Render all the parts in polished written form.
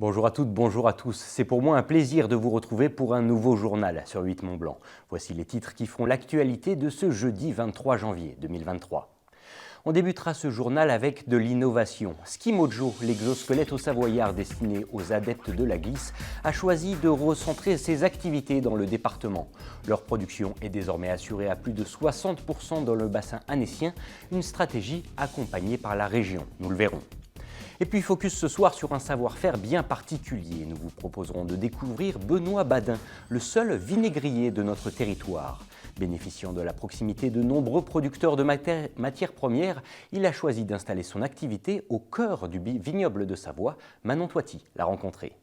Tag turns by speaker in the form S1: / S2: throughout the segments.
S1: Bonjour à toutes, bonjour à tous. C'est pour moi un plaisir de vous retrouver pour un nouveau journal sur 8 Mont Blanc. Voici les titres qui font l'actualité de ce jeudi 23 janvier 2023. On débutera ce journal avec de l'innovation. Ski Mojo, l'exosquelette au Savoyard destiné aux adeptes de la glisse, a choisi de recentrer ses activités dans le département. Leur production est désormais assurée à plus de 60% dans le bassin annécien, une stratégie accompagnée par la région. Nous le verrons. Et puis focus ce soir sur un savoir-faire bien particulier. Nous vous proposerons de découvrir Benoît Badin, le seul vinaigrier de notre territoire. Bénéficiant de la proximité de nombreux producteurs de matières premières, il a choisi d'installer son activité au cœur du vignoble de Savoie. Manon Toiti l'a rencontré.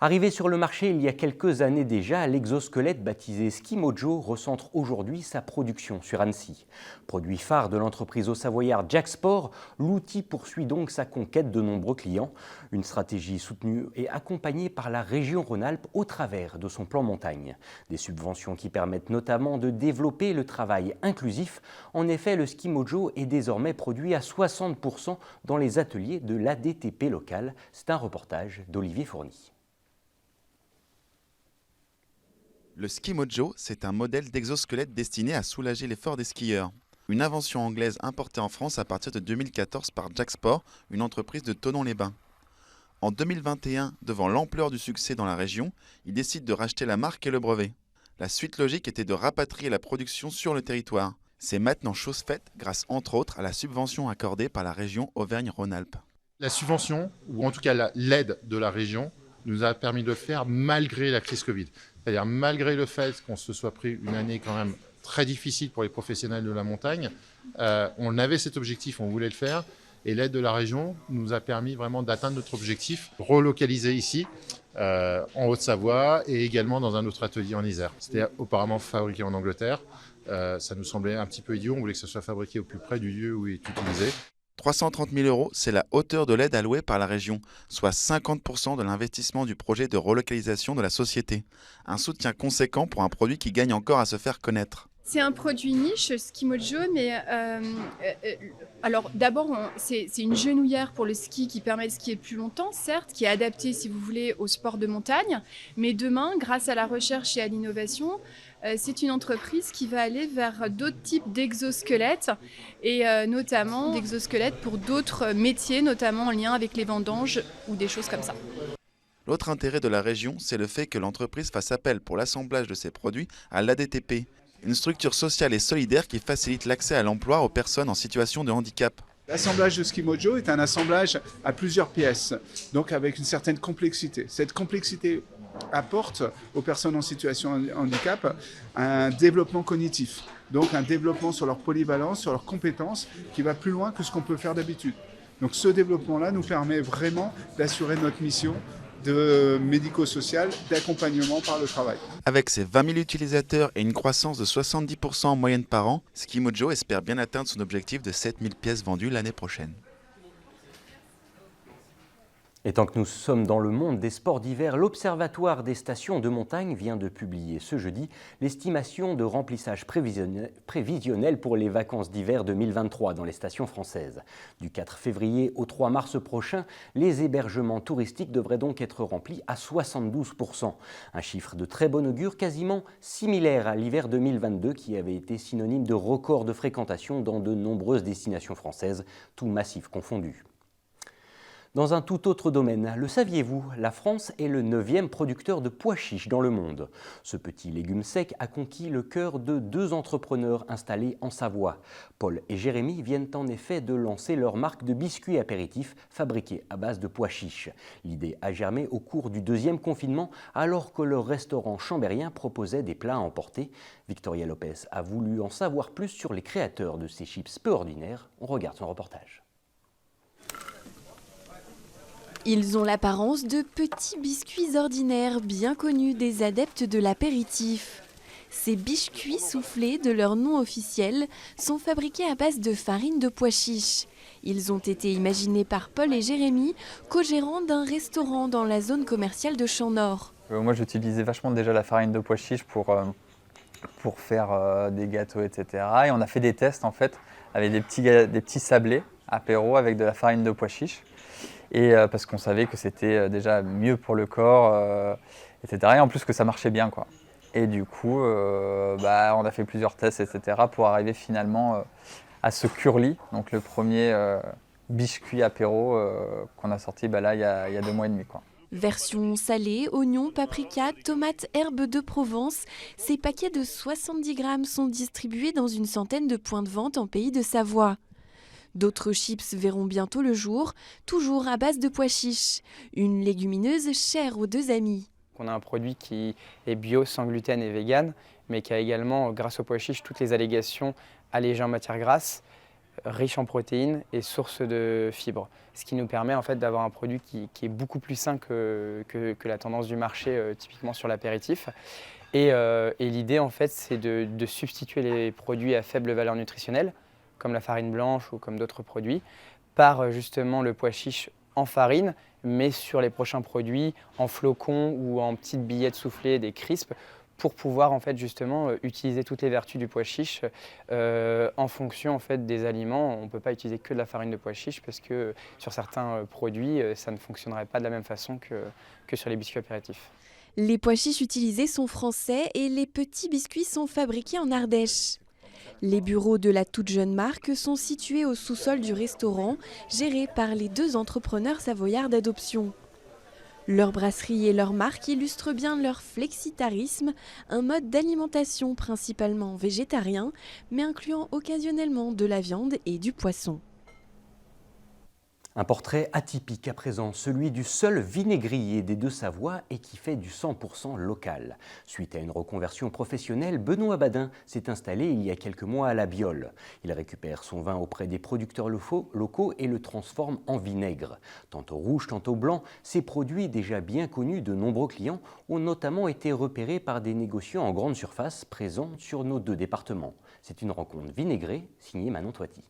S1: Arrivé sur le marché il y a quelques années déjà, l'exosquelette baptisé Ski Mojo recentre aujourd'hui sa production sur Annecy. Produit phare de l'entreprise au Savoyard Jacksport, l'outil poursuit donc sa conquête de nombreux clients. Une stratégie soutenue et accompagnée par la région Rhône-Alpes au travers de son plan montagne. Des subventions qui permettent notamment de développer le travail inclusif. En effet, le Ski Mojo est désormais produit à 60% dans les ateliers de l'ADTP local. C'est un reportage d'Olivier Fourny.
S2: Le Ski Mojo, c'est un modèle d'exosquelette destiné à soulager l'effort des skieurs. Une invention anglaise importée en France à partir de 2014 par Jacksport, une entreprise de Thonon-les-Bains. En 2021, devant l'ampleur du succès dans la région, ils décident de racheter la marque et le brevet. La suite logique était de rapatrier la production sur le territoire. C'est maintenant chose faite grâce entre autres à la subvention accordée par la région Auvergne-Rhône-Alpes.
S3: La subvention, ou en tout cas l'aide de la région, nous a permis de le faire malgré la crise Covid. C'est-à-dire malgré le fait qu'on se soit pris une année quand même très difficile pour les professionnels de la montagne, on avait cet objectif, on voulait le faire, et l'aide de la région nous a permis vraiment d'atteindre notre objectif, relocaliser ici, en Haute-Savoie, et également dans un autre atelier en Isère. C'était auparavant fabriqué en Angleterre, ça nous semblait un petit peu idiot, on voulait que ça soit fabriqué au plus près du lieu où il est utilisé.
S2: 330 000 €, c'est la hauteur de l'aide allouée par la région, soit 50% de l'investissement du projet de relocalisation de la société. Un soutien conséquent pour un produit qui gagne encore à se faire connaître.
S4: C'est un produit niche, Ski Mojo, mais alors d'abord c'est une genouillère pour le ski qui permet de skier plus longtemps, certes, qui est adaptée si vous voulez au sport de montagne, mais demain, grâce à la recherche et à l'innovation, c'est une entreprise qui va aller vers d'autres types d'exosquelettes et notamment d'exosquelettes pour d'autres métiers, notamment en lien avec les vendanges ou des choses comme ça.
S2: L'autre intérêt de la région, c'est le fait que l'entreprise fasse appel pour l'assemblage de ses produits à l'ADTP, une structure sociale et solidaire qui facilite l'accès à l'emploi aux personnes en situation de handicap.
S5: L'assemblage de Ski Mojo est un assemblage à plusieurs pièces, donc avec une certaine complexité. Cette complexité apporte aux personnes en situation de handicap un développement cognitif, donc un développement sur leur polyvalence, sur leurs compétences, qui va plus loin que ce qu'on peut faire d'habitude. Donc ce développement-là nous permet vraiment d'assurer notre mission de médico-social, d'accompagnement par le travail.
S2: Avec ses 20 000 utilisateurs et une croissance de 70% en moyenne par an, Ski Mojo espère bien atteindre son objectif de 7 000 pièces vendues l'année prochaine.
S1: Et tant que nous sommes dans le monde des sports d'hiver, l'Observatoire des stations de montagne vient de publier ce jeudi l'estimation de remplissage prévisionnel pour les vacances d'hiver 2023 dans les stations françaises. Du 4 février au 3 mars prochain, les hébergements touristiques devraient donc être remplis à 72%. Un chiffre de très bon augure, quasiment similaire à l'hiver 2022 qui avait été synonyme de record de fréquentation dans de nombreuses destinations françaises, tout massif confondu. Dans un tout autre domaine, le saviez-vous, la France est le 9e producteur de pois chiches dans le monde. Ce petit légume sec a conquis le cœur de 2 entrepreneurs installés en Savoie. Paul et Jérémy viennent en effet de lancer leur marque de biscuits apéritifs fabriqués à base de pois chiches. L'idée a germé au cours du 2e confinement alors que leur restaurant chambérien proposait des plats à emporter. Victoria Lopez a voulu en savoir plus sur les créateurs de ces chips peu ordinaires. On regarde son reportage.
S6: Ils ont l'apparence de petits biscuits ordinaires bien connus des adeptes de l'apéritif. Ces biscuits soufflés de leur nom officiel sont fabriqués à base de farine de pois chiches. Ils ont été imaginés par Paul et Jérémy, co-gérants d'un restaurant dans la zone commerciale de Champ-Nord.
S7: Moi j'utilisais vachement déjà la farine de pois chiches pour faire des gâteaux, etc. Et on a fait des tests en fait avec des petits sablés apéro avec de la farine de pois chiches. Et parce qu'on savait que c'était déjà mieux pour le corps, etc. Et en plus que ça marchait bien, quoi. Et du coup, on a fait plusieurs tests, etc. pour arriver finalement à ce curly, donc le premier biscuit apéro qu'on a sorti là, il y a 2 mois et demi, quoi.
S6: Version salée, oignons, paprika, tomates, herbes de Provence. Ces paquets de 70 grammes sont distribués dans une centaine de points de vente en pays de Savoie. D'autres chips verront bientôt le jour, toujours à base de pois chiches. Une légumineuse chère aux 2 amis.
S8: On a un produit qui est bio, sans gluten et vegan, mais qui a également, grâce aux pois chiches, toutes les allégations allégées en matières grasses, riche en protéines et source de fibres. Ce qui nous permet en fait d'avoir un produit qui est beaucoup plus sain que la tendance du marché, typiquement sur l'apéritif. Et l'idée en fait, c'est de substituer les produits à faible valeur nutritionnelle, comme la farine blanche ou comme d'autres produits, par justement le pois chiche en farine, mais sur les prochains produits en flocons ou en petites billettes soufflées, des crisps, pour pouvoir en fait justement utiliser toutes les vertus du pois chiche en fonction en fait des aliments. On ne peut pas utiliser que de la farine de pois chiche parce que sur certains produits, ça ne fonctionnerait pas de la même façon que sur les biscuits apéritifs.
S6: Les pois chiches utilisés sont français et les petits biscuits sont fabriqués en Ardèche. Les bureaux de la toute jeune marque sont situés au sous-sol du restaurant, géré par les 2 entrepreneurs savoyards d'adoption. Leur brasserie et leur marque illustrent bien leur flexitarisme, un mode d'alimentation principalement végétarien, mais incluant occasionnellement de la viande et du poisson.
S1: Un portrait atypique à présent, celui du seul vinaigrier des Deux-Savoies et qui fait du 100% local. Suite à une reconversion professionnelle, Benoît Badin s'est installé il y a quelques mois à La Biole. Il récupère son vin auprès des producteurs locaux et le transforme en vinaigre. Tantôt rouge, tantôt blanc, ces produits déjà bien connus de nombreux clients ont notamment été repérés par des négociants en grande surface présents sur nos 2 départements. C'est une rencontre vinaigrée signée Manon Toiti.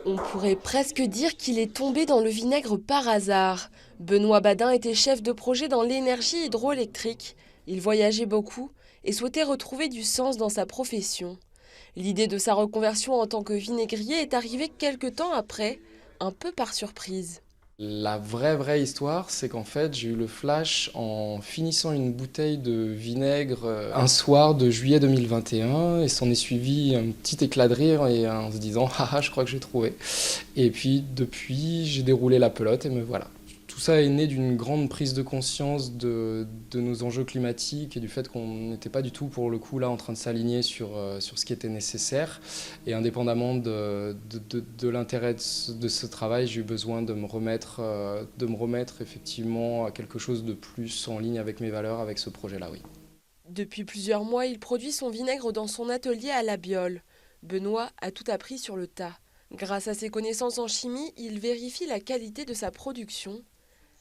S9: On pourrait presque dire qu'il est tombé dans le vinaigre par hasard. Benoît Badin était chef de projet dans l'énergie hydroélectrique. Il voyageait beaucoup et souhaitait retrouver du sens dans sa profession. L'idée de sa reconversion en tant que vinaigrier est arrivée quelque temps après, un peu par surprise.
S10: La vraie histoire, c'est qu'en fait, j'ai eu le flash en finissant une bouteille de vinaigre un soir de juillet 2021 et s'en est suivi un petit éclat de rire et en se disant « Ah, je crois que j'ai trouvé ». Et puis, depuis, j'ai déroulé la pelote et me voilà. Tout ça est né d'une grande prise de conscience de nos enjeux climatiques et du fait qu'on n'était pas du tout, pour le coup, là, en train de s'aligner sur ce qui était nécessaire. Et indépendamment de l'intérêt de ce travail, j'ai eu besoin de me remettre effectivement à quelque chose de plus en ligne avec mes valeurs, avec ce projet-là, oui.
S9: Depuis plusieurs mois, il produit son vinaigre dans son atelier à La Biole. Benoît a tout appris sur le tas. Grâce à ses connaissances en chimie, il vérifie la qualité de sa production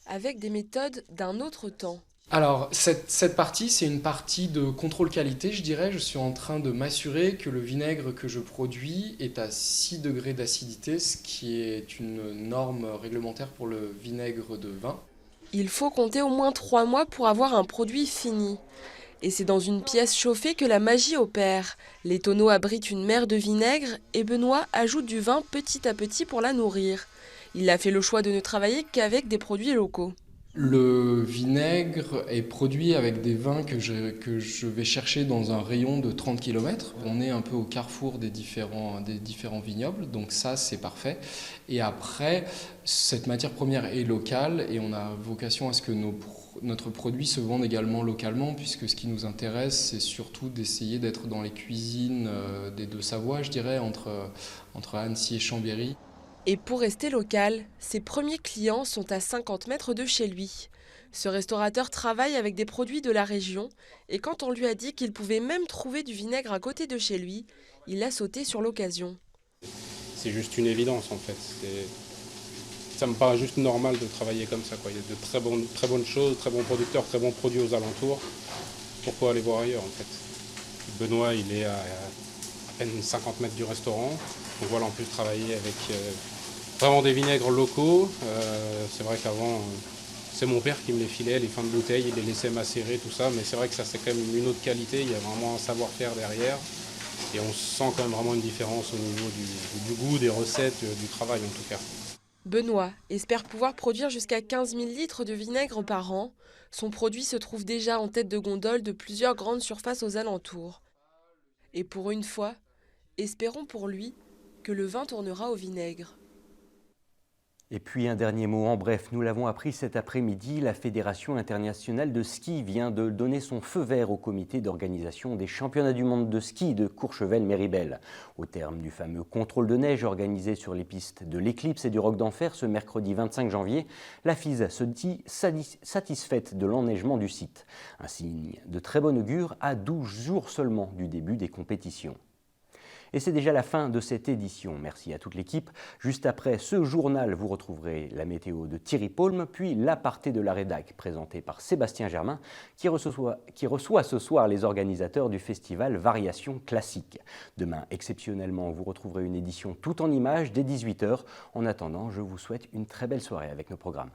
S9: avec des méthodes d'un autre temps.
S10: Alors, cette partie, c'est une partie de contrôle qualité, je dirais. Je suis en train de m'assurer que le vinaigre que je produis est à 6 degrés d'acidité, ce qui est une norme réglementaire pour le vinaigre de vin.
S9: Il faut compter au moins 3 mois pour avoir un produit fini. Et c'est dans une pièce chauffée que la magie opère. Les tonneaux abritent une mer de vinaigre et Benoît ajoute du vin petit à petit pour la nourrir. Il a fait le choix de ne travailler qu'avec des produits locaux.
S10: Le vinaigre est produit avec des vins que je vais chercher dans un rayon de 30 km. On est un peu au carrefour des différents vignobles, donc ça c'est parfait. Et après, cette matière première est locale et on a vocation à ce que notre produit se vende également localement, puisque ce qui nous intéresse, c'est surtout d'essayer d'être dans les cuisines des Deux-Savoies, je dirais, entre Annecy et Chambéry.
S9: Et pour rester local, ses premiers clients sont à 50 mètres de chez lui. Ce restaurateur travaille avec des produits de la région et quand on lui a dit qu'il pouvait même trouver du vinaigre à côté de chez lui, il a sauté sur l'occasion.
S11: C'est juste une évidence en fait. Ça me paraît juste normal de travailler comme ça, quoi. Il y a de très bonnes choses, très bons producteurs, très bons produits aux alentours. Pourquoi aller voir ailleurs en fait? Benoît, il est à peine 50 mètres du restaurant. Donc voilà, on peut travailler avec vraiment des vinaigres locaux. C'est vrai qu'avant, c'est mon père qui me les filait, les fins de bouteille, il les laissait macérer, tout ça. Mais c'est vrai que ça, c'est quand même une autre qualité. Il y a vraiment un savoir-faire derrière. Et on sent quand même vraiment une différence au niveau du goût, des recettes, du travail en tout cas.
S9: Benoît espère pouvoir produire jusqu'à 15 000 litres de vinaigre par an. Son produit se trouve déjà en tête de gondole de plusieurs grandes surfaces aux alentours. Et pour une fois, espérons pour lui que le vin tournera au vinaigre.
S1: Et puis un dernier mot en bref, nous l'avons appris cet après-midi, la Fédération internationale de ski vient de donner son feu vert au comité d'organisation des championnats du monde de ski de Courchevel-Méribel. Au terme du fameux contrôle de neige organisé sur les pistes de l'Éclipse et du Roc d'Enfer ce mercredi 25 janvier, la FISA se dit satisfaite de l'enneigement du site. Un signe de très bon augure à 12 jours seulement du début des compétitions. Et c'est déjà la fin de cette édition. Merci à toute l'équipe. Juste après ce journal, vous retrouverez la météo de Thierry Paulme, puis l'aparté de la rédac présenté par Sébastien Germain, qui reçoit ce soir les organisateurs du festival Variations Classiques. Demain, exceptionnellement, vous retrouverez une édition tout en images dès 18 h. En attendant, je vous souhaite une très belle soirée avec nos programmes.